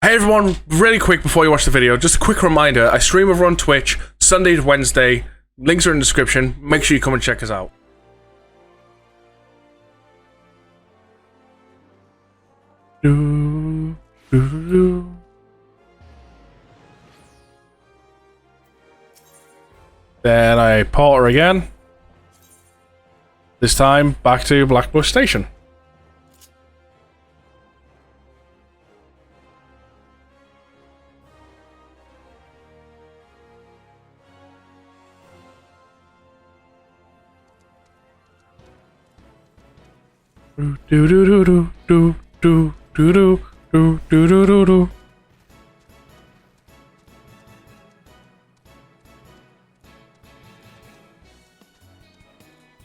Hey everyone, really quick before you watch the video, just a quick reminder, I stream over on Twitch, Sunday to Wednesday, links are in the description, make sure you come and check us out. Then I port her again. This time, back to Blackbush Station.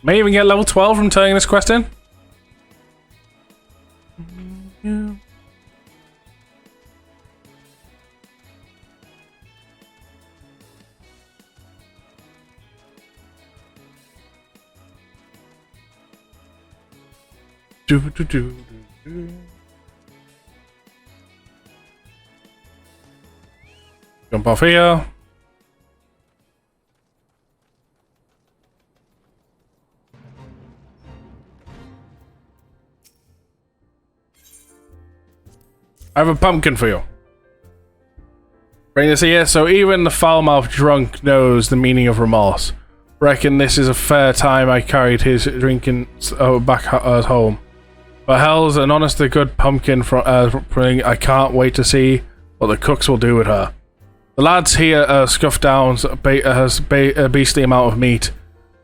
May even get level 12 from turning this quest in. Jump off here. I have a pumpkin for you. Bring this here, so even the foul-mouthed drunk knows the meaning of remorse. Reckon this is a fair time I carried his drinking back at home. But hell's an honest to good pumpkin from I can't wait to see what the cooks will do with her. The lads here scuffed down a beastly amount of meat,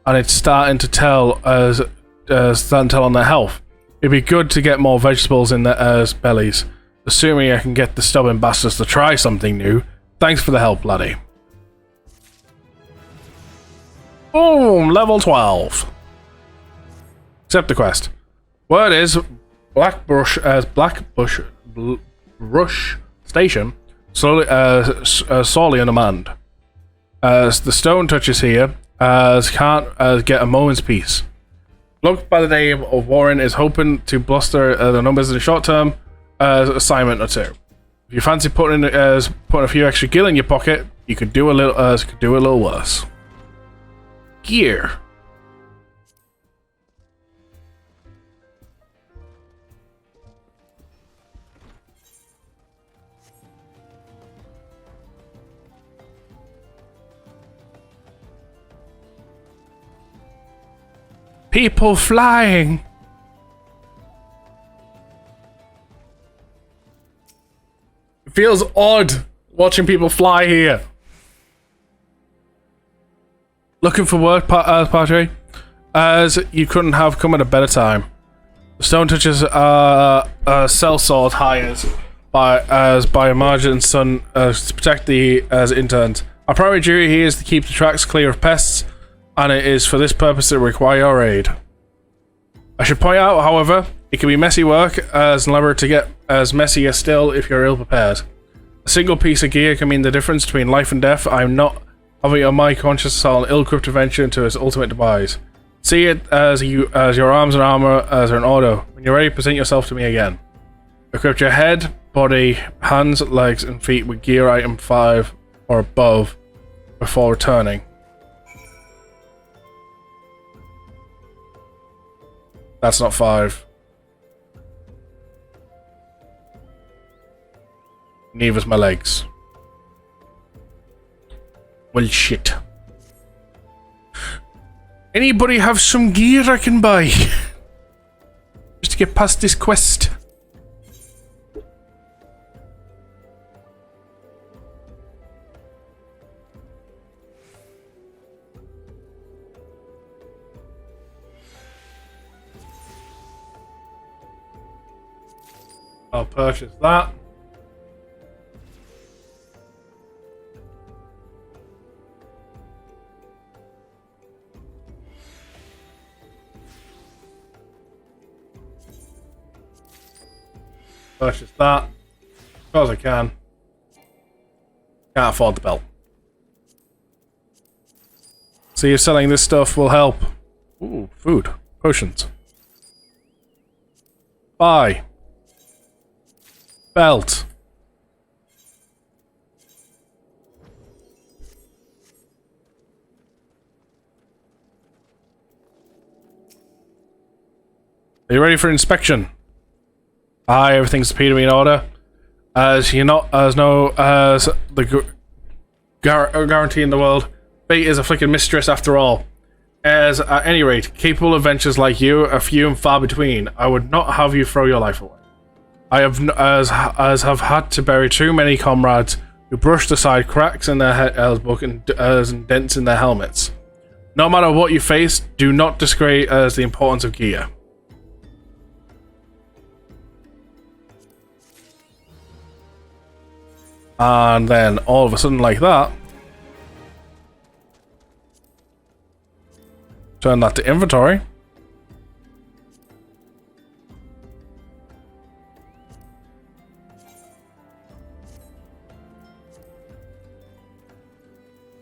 and it's starting to tell on their health. It'd be good to get more vegetables in their bellies. Assuming I can get the stubborn bastards to try something new. Thanks for the help, laddie. Boom! Level 12. Accept the quest. Word is, Blackbush Station sorely in demand. As the stone touches here, can't get a moment's peace. Bloke by the name of Warren is hoping to bluster the numbers in the short term. Assignment or two. If you fancy putting a few extra gil in your pocket, you could do a little worse. Gear. People flying. Feels odd watching people fly here. Looking for work, Padre? As you couldn't have come at a better time. The stone touches sellsword hires by a margin son to protect the interns. Our primary duty here is to keep the tracks clear of pests, and it is for this purpose that we require your aid. I should point out, however, it can be messy work, as elaborate to get as messier still if you're ill prepared. A single piece of gear can mean the difference between life and death. I'm not having on my conscience an ill-equipped adventure into its ultimate demise. See it as your arms and armor as an order. When you're ready, present yourself to me again. Equip your head, body, hands, legs, and feet with gear item 5 or above before returning. That's not 5. Neither's my legs. Well, shit. Anybody have some gear I can buy? Just to get past this quest. I'll purchase that. Purchase that. As far as I can. Can't afford the belt. See if selling this stuff will help. Ooh, food. Potions. Buy. Belt. Are you ready for inspection? Aye, everything's appearing in order. As you're not as no as the guarantee in the world. Fate is a flicking mistress after all. As at any rate, capable adventures like you are few and far between. I would not have you throw your life away. I have have had to bury too many comrades who brushed aside cracks in their book and dents in their helmets. No matter what you face, do not disgrace the importance of gear. And then all of a sudden, like that, turn that to inventory.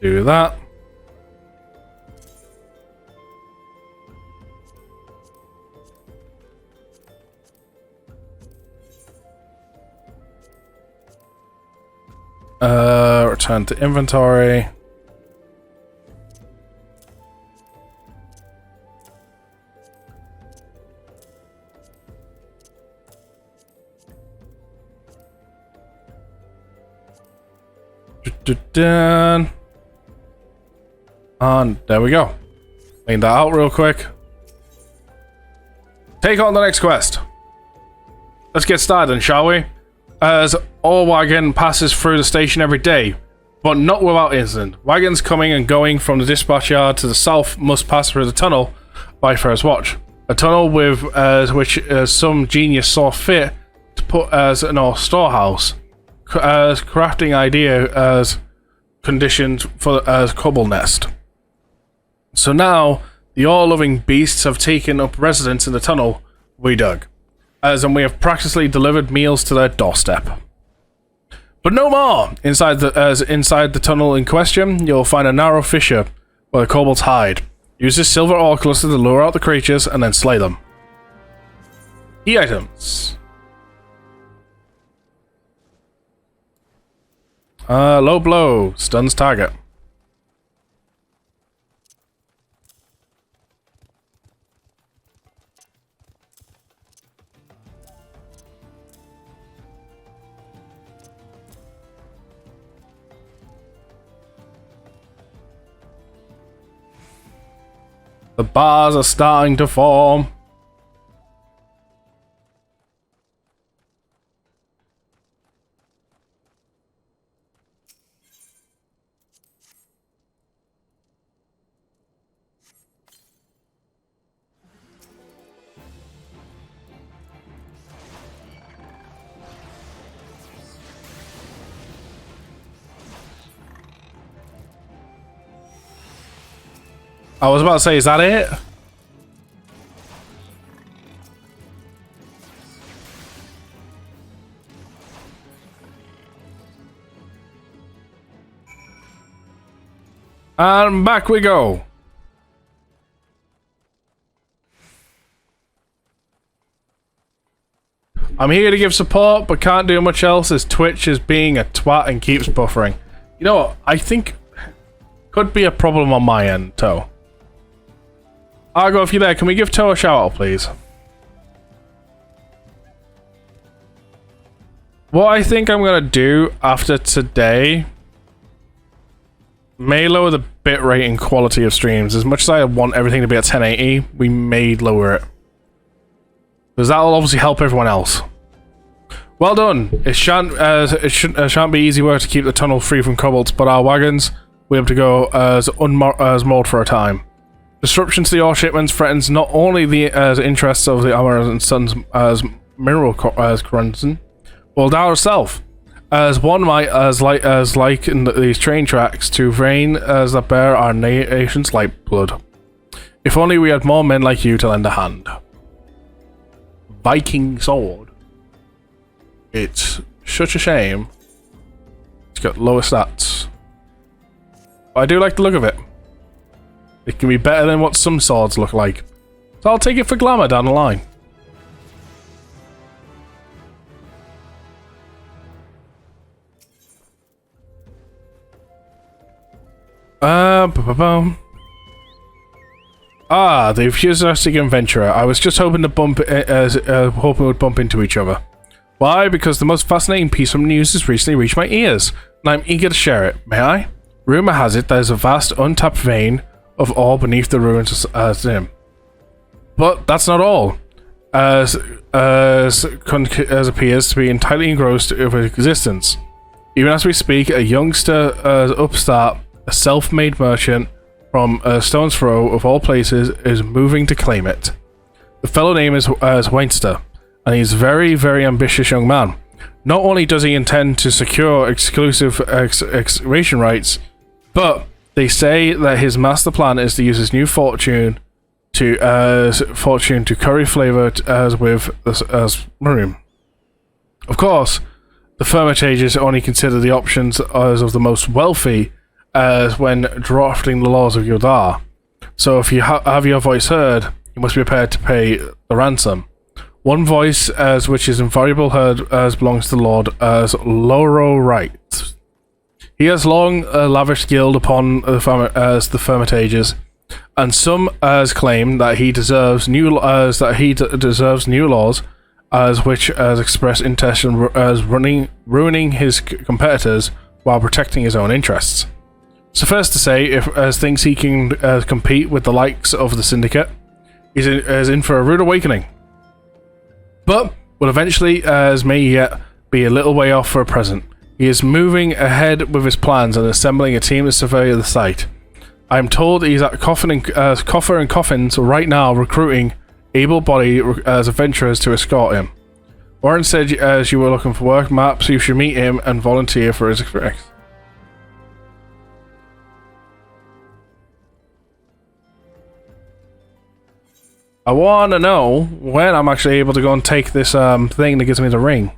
Do that. Return to inventory. Done. And there we go. Clean that out real quick. Take on the next quest. Let's get started, shall we? As all wagon passes through the station every day, but not without incident. Wagons coming and going from the dispatch yard to the south must pass through the tunnel by first watch. A tunnel with which some genius saw fit to put as an storehouse, as crafting idea as conditions for as cobble nest. So now the all-loving beasts have taken up residence in the tunnel we dug, and we have practically delivered meals to their doorstep. But no more! Inside the tunnel in question, you'll find a narrow fissure where the kobolds hide. Use this silver ore cluster to lure out the creatures and then slay them. Key items. Low blow. Stuns target. The bars are starting to form. I was about to say, is that it? And back we go. I'm here to give support, but can't do much else as Twitch is being a twat and keeps buffering. You know what? I think could be a problem on my end, Toe. Argo, if you're there, can we give Toe a shout out, please? What I think I'm gonna do after today may lower the bitrate and quality of streams. As much as I want everything to be at 1080, we may lower it. Because that'll obviously help everyone else. Well done. It shan't be easy work to keep the tunnel free from kobolds, but our wagons will be able to go as moored for a time. Disruption to the ore shipments threatens not only the interests of the Armor and Sons as mineral currency, but down itself, as one might like in these train tracks to vein as that bear our nation's lifeblood. If only we had more men like you to lend a hand. Viking sword. It's such a shame. It's got lower stats, but I do like the look of it. It can be better than what some swords look like. So I'll take it for glamour down the line. Ah, the enthusiastic adventurer. I was just hoping hoping we'd bump into each other. Why? Because the most fascinating piece of news has recently reached my ears, and I'm eager to share it. May I? Rumor has it there's a vast untapped vein of ore beneath the ruins as him. But that's not all. As appears to be entirely engrossed with existence. Even as we speak, a youngster upstart, a self-made merchant from Stone's Throw, of all places, is moving to claim it. The fellow name is Weinster, and he's a very, very ambitious young man. Not only does he intend to secure exclusive excavation rights, but they say that his master plan is to use his new fortune to curry flavor as maroon. Of course, the Firmitages only consider the options as of the most wealthy as when drafting the laws of Yodar. So if you have your voice heard, you must be prepared to pay the ransom. One voice as which is invariable heard as belongs to the Lord as Loro Wright. He has long lavished guild upon the Firmitages, and some as claim that he deserves new laws as which as express intention as ruining his competitors while protecting his own interests. Suffice to say, if as thinks he can compete with the likes of the Syndicate, he's in for a rude awakening. But will eventually, as may yet be a little way off for a present. He is moving ahead with his plans and assembling a team to survey the site. I am told he's at Coffer and Coffins right now recruiting able-bodied adventurers to escort him. Warren said as you were looking for work, perhaps you should meet him and volunteer for his experience. I want to know when I'm actually able to go and take this thing that gives me the ring.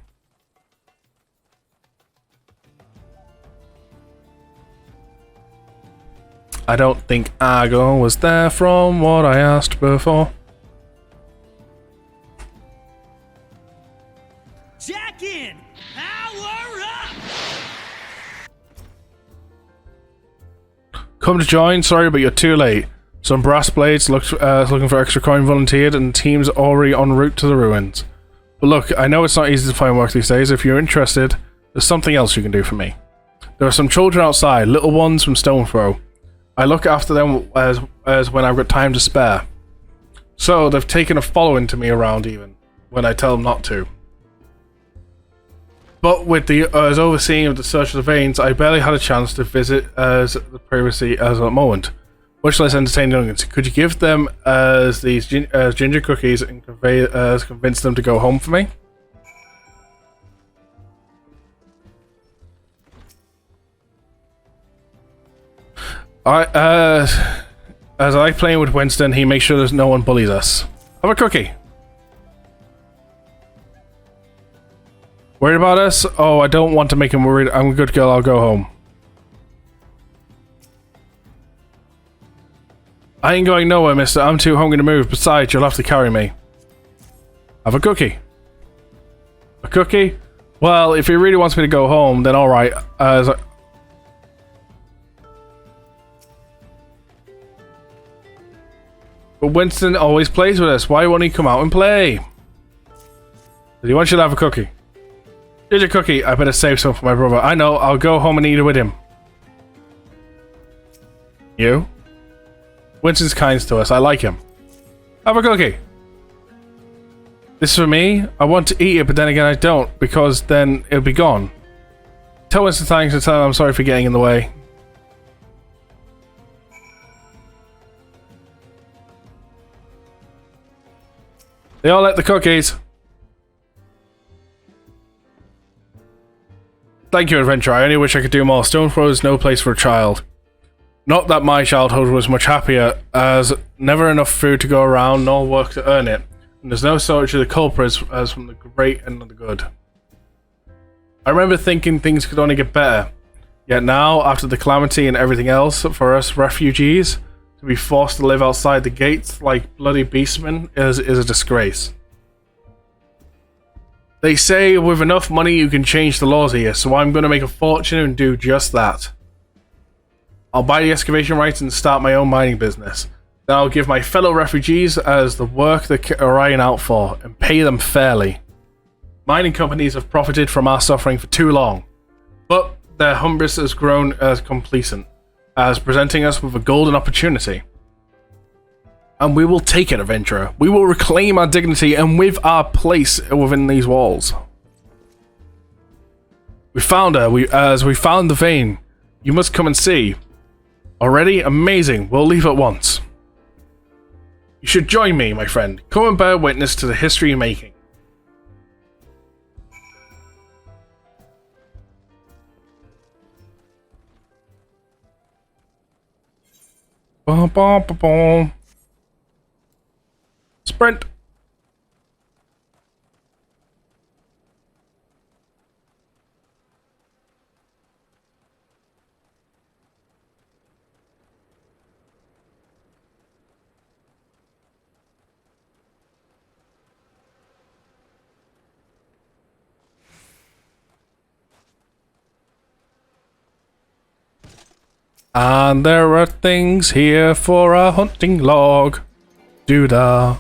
I don't think Argo was there from what I asked before. Jack in! Power up! Come to join? Sorry, but you're too late. Some brass blades looking for extra coin volunteered, and the team's already en route to the ruins. But look, I know it's not easy to find work these days. If you're interested, there's something else you can do for me. There are some children outside, little ones from Stone Throw. I look after them as when I've got time to spare. So they've taken a following to me around even when I tell them not to. But with the as overseeing of the search of the veins, I barely had a chance to visit as the privacy as a moment. Much less entertaining youngins. Could you give them as these ginger cookies and convince them to go home for me? As I like playing with Winston, he makes sure there's no one bullies us. Have a cookie. Worried about us? Oh, I don't want to make him worried. I'm a good girl, I'll go home. I ain't going nowhere, mister. I'm too hungry to move. Besides, you'll have to carry me. Have a cookie. A cookie? Well, if he really wants me to go home, then alright. But Winston always plays with us. Why won't he come out and play? Does he want you to have a cookie? Here's a cookie. I better save some for my brother. I know. I'll go home and eat it with him. You? Winston's kind to us. I like him. Have a cookie. This is for me. I want to eat it, but then again I don't, because then it'll be gone. Tell Winston thanks and tell him I'm sorry for getting in the way. They all like the cookies. Thank you, adventurer. I only wish I could do more. Stone Throw is no place for a child. Not that my childhood was much happier, as never enough food to go around, nor work to earn it, and there's no shortage of the culprits as from the great and the good. I remember thinking things could only get better, yet now, after the calamity and everything else, for us refugees, to be forced to live outside the gates like bloody beastmen is a disgrace. They say with enough money you can change the laws here, so I'm going to make a fortune and do just that. I'll buy the excavation rights and start my own mining business. Then I'll give my fellow refugees as the work they're crying out for and pay them fairly. Mining companies have profited from our suffering for too long, but their hubris has grown as complacent, as presenting us with a golden opportunity. And we will take it, adventurer. We will reclaim our dignity and with our place within these walls. We found her, as we found the vein. You must come and see. Already? Amazing. We'll leave at once. You should join me, my friend. Come and bear witness to the history you're making. Bum, bum, bum, bum. Sprint. And there are things here for a hunting log. Doodah.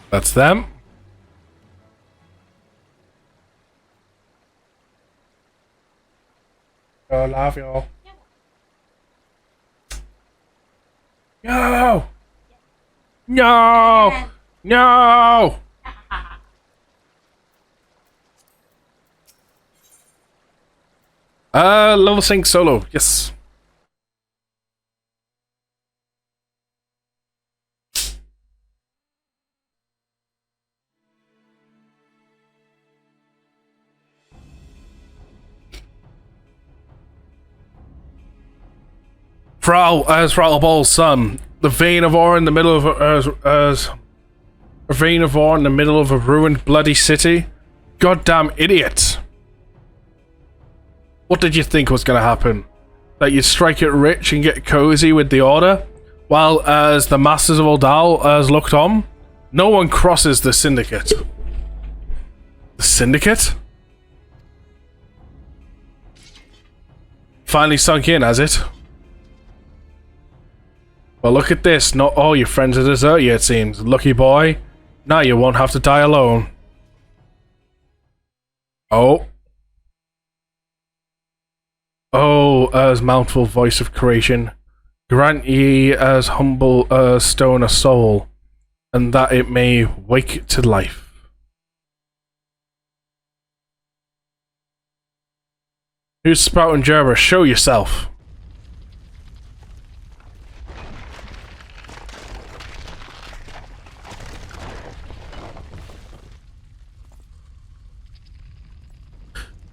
That's them. I love you. No! No! No! Level sync solo, yes. Frau Ball's son, the vein of ore in the middle of a vein of ore in the middle of a ruined bloody city. Goddamn idiot! What did you think was gonna happen? That you'd strike it rich and get cozy with the order, while as the masters of Oldal as looked on? No one crosses the syndicate. The syndicate? Finally sunk in, has it? Well, look at this. Not all your friends are desert you, it seems. Lucky boy. Now you won't have to die alone. Oh. Oh, as mountful voice of creation, grant ye as humble as stone a soul, and that it may wake to life. Who's spouting Gerber? Show yourself.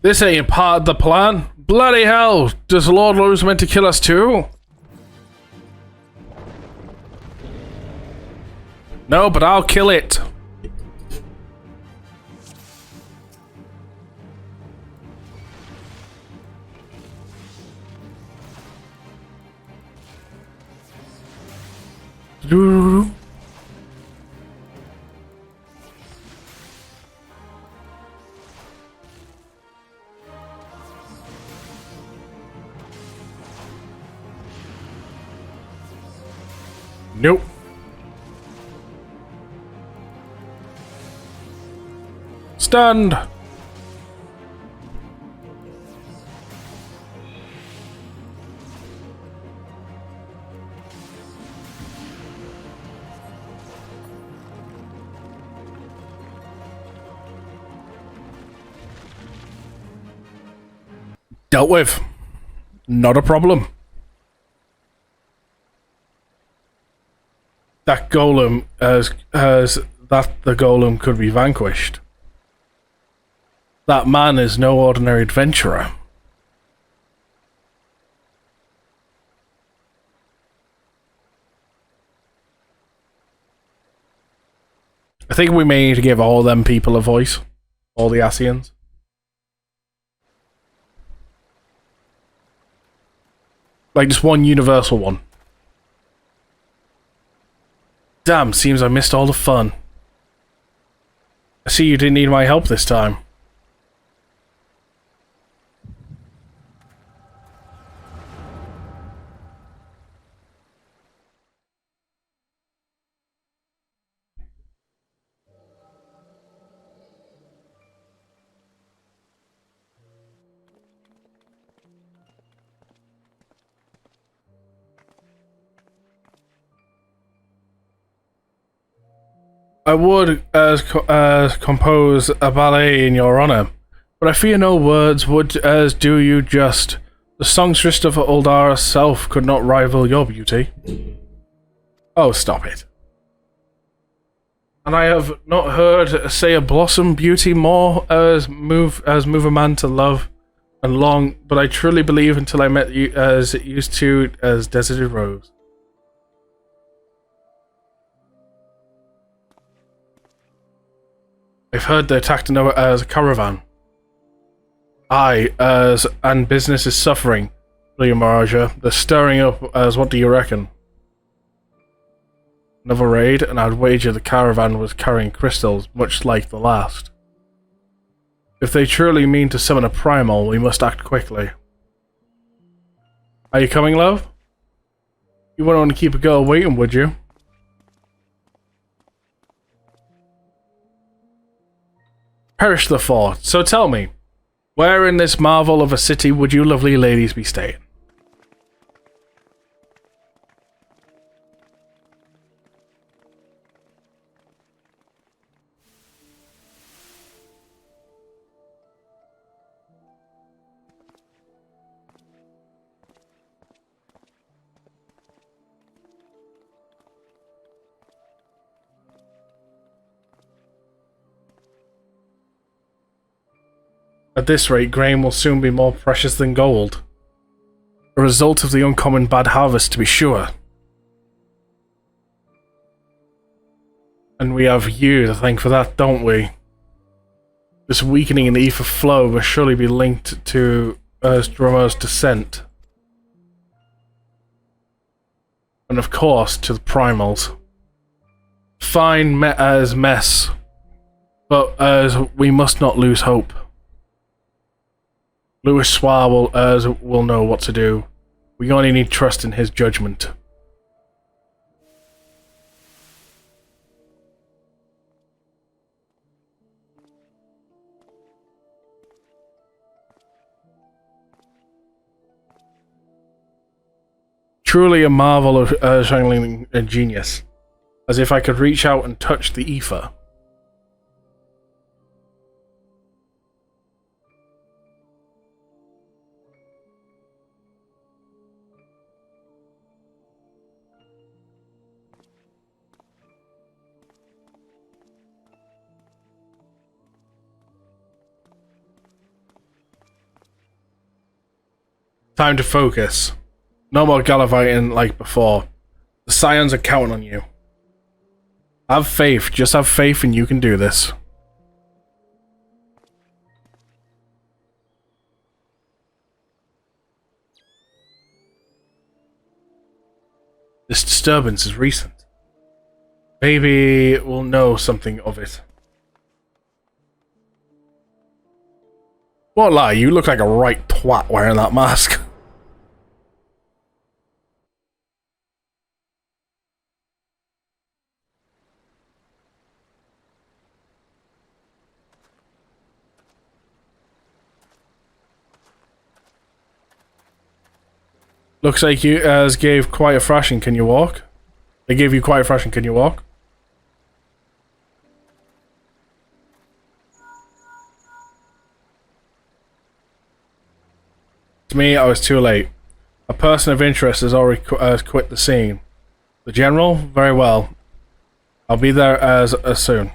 This ain't part of the plan. Bloody hell! Does Lord Lumus meant to kill us too? No, but I'll kill it. Nope. Stunned. Dealt with. Not a problem. That golem the golem could be vanquished. That man is no ordinary adventurer. I think we may need to give all them people a voice. All the Asians. Like just one universal one. Damn, seems I missed all the fun. I see you didn't need my help this time. I would compose a ballet in your honor, but I fear no words would as do you just. The songstress of Uldara's self could not rival your beauty. Oh, stop it. And I have not heard say a blossom beauty more as move a man to love and long, but I truly believe until I met you as it used to as deserted rose. I've heard they attacked as a caravan. Aye, and business is suffering, William Maraja. They're stirring up as what do you reckon? Another raid, and I'd wager the caravan was carrying crystals, much like the last. If they truly mean to summon a primal, we must act quickly. Are you coming, love? You wouldn't want to keep a girl waiting, would you? Perish the thought. So tell me, where in this marvel of a city would you lovely ladies be staying? At this rate, grain will soon be more precious than gold. A result of the uncommon bad harvest, to be sure. And we have you to thank for that, don't we? This weakening in the ether flow must surely be linked to Drummer's descent. And of course, to the primals. Fine as mess, but as we must not lose hope. Louis Swar will know what to do. We only need trust in his judgment. Truly a marvel of channeling a genius. As if I could reach out and touch the ether. Time to focus. No more gallivanting like before. The Scions are counting on you. Have faith, just have faith and you can do this. This disturbance is recent. Maybe we'll know something of it. Won't lie, you look like a right twat wearing that mask. Looks like you gave quite a thrashing. Can you walk? They gave you quite a thrashing. Can you walk? To me, I was too late. A person of interest has already quit the scene. The general? Very well. I'll be there as soon.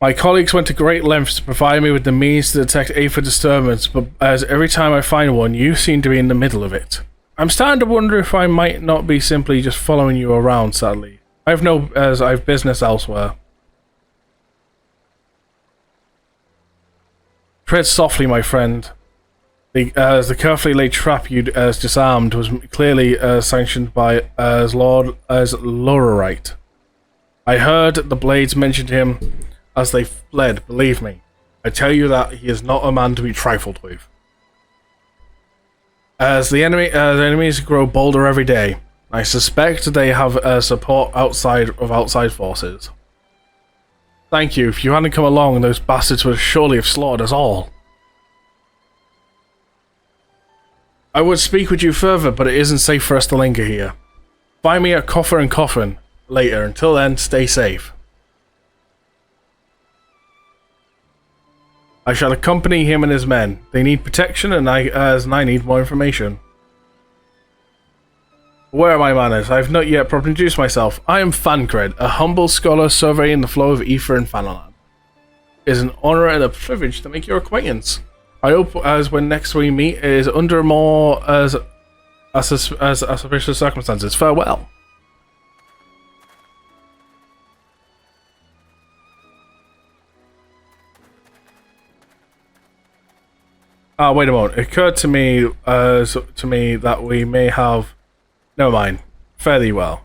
My colleagues went to great lengths to provide me with the means to detect aether disturbance, but as every time I find one, you seem to be in the middle of it. I'm starting to wonder if I might not be simply just following you around, sadly. I have business elsewhere. Tread softly, my friend. The carefully laid trap you'd disarmed was clearly sanctioned by Lord Lorerite. I heard the Blades mentioned him as they fled, believe me. I tell you that he is not a man to be trifled with. As the enemies grow bolder every day, I suspect they have support outside forces. Thank you. If you hadn't come along, those bastards would surely have slaughtered us all. I would speak with you further, but it isn't safe for us to linger here. Find me at Coffer and Coffin later. Until then, stay safe. I shall accompany him and his men. They need protection, and I need more information. Where are my manners? I have not yet properly introduced myself. I am Fancred, a humble scholar surveying the flow of ether in Fanaland. It is an honor and a privilege to make your acquaintance. I hope as when next we meet it is under more as auspicious circumstances. Farewell. Wait a moment. It occurred to me that we may have. Never mind. Fare thee well.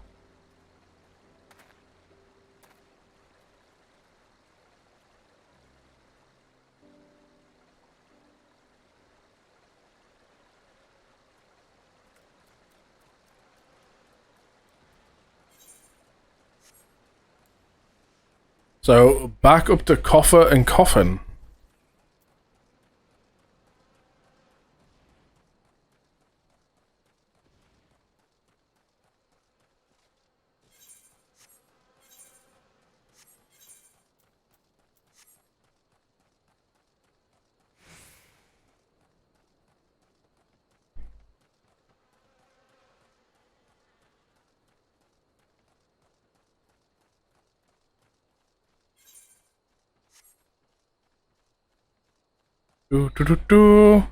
So, back up to Coffer and Coffin. Do do do do.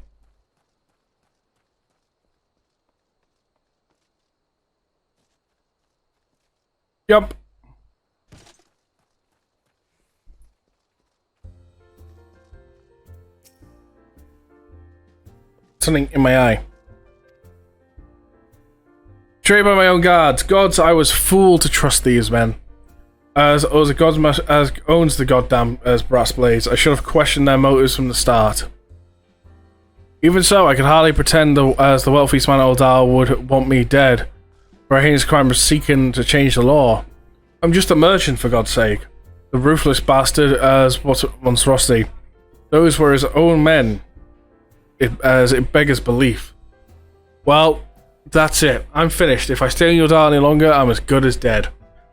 Yup. Something in my eye. Betrayed by my own guards. Gods, I was fool to trust these men. As owns the goddamn brass blades, I should have questioned their motives from the start. Even so, I could hardly pretend as the wealthiest man at Oldal would want me dead for a heinous crime of seeking to change the law. I'm just a merchant, for God's sake. The ruthless bastard as monstrosity. Those were his own men, as it beggars belief. Well, that's it. I'm finished. If I stay in Oldal any longer, I'm as good as dead.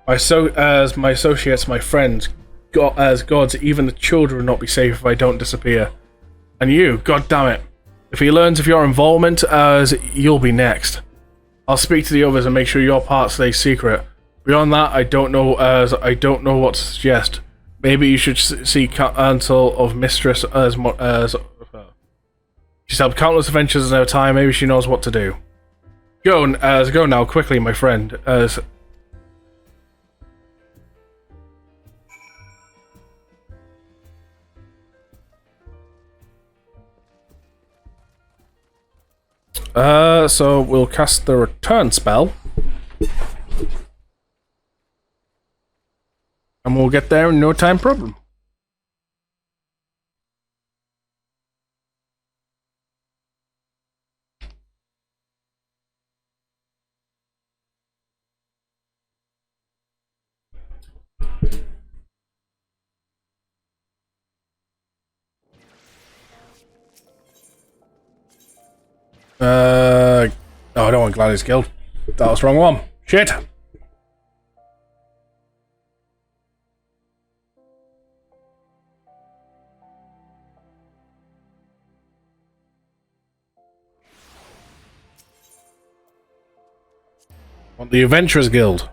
As my associates, my friends, as gods, even the children will not be safe if I don't disappear. And you, god damn it. If he learns of your involvement, you'll be next. I'll speak to the others and make sure your part stays secret. Beyond that, I don't know what to suggest. Maybe you should seek counsel of Mistress she's had countless adventures in her time. Maybe she knows what to do. Go now, quickly, my friend. So we'll cast the return spell. And we'll get there in no time problem. Oh, I don't want Gladys Guild. That was the wrong one. Shit. Want the Adventurers Guild.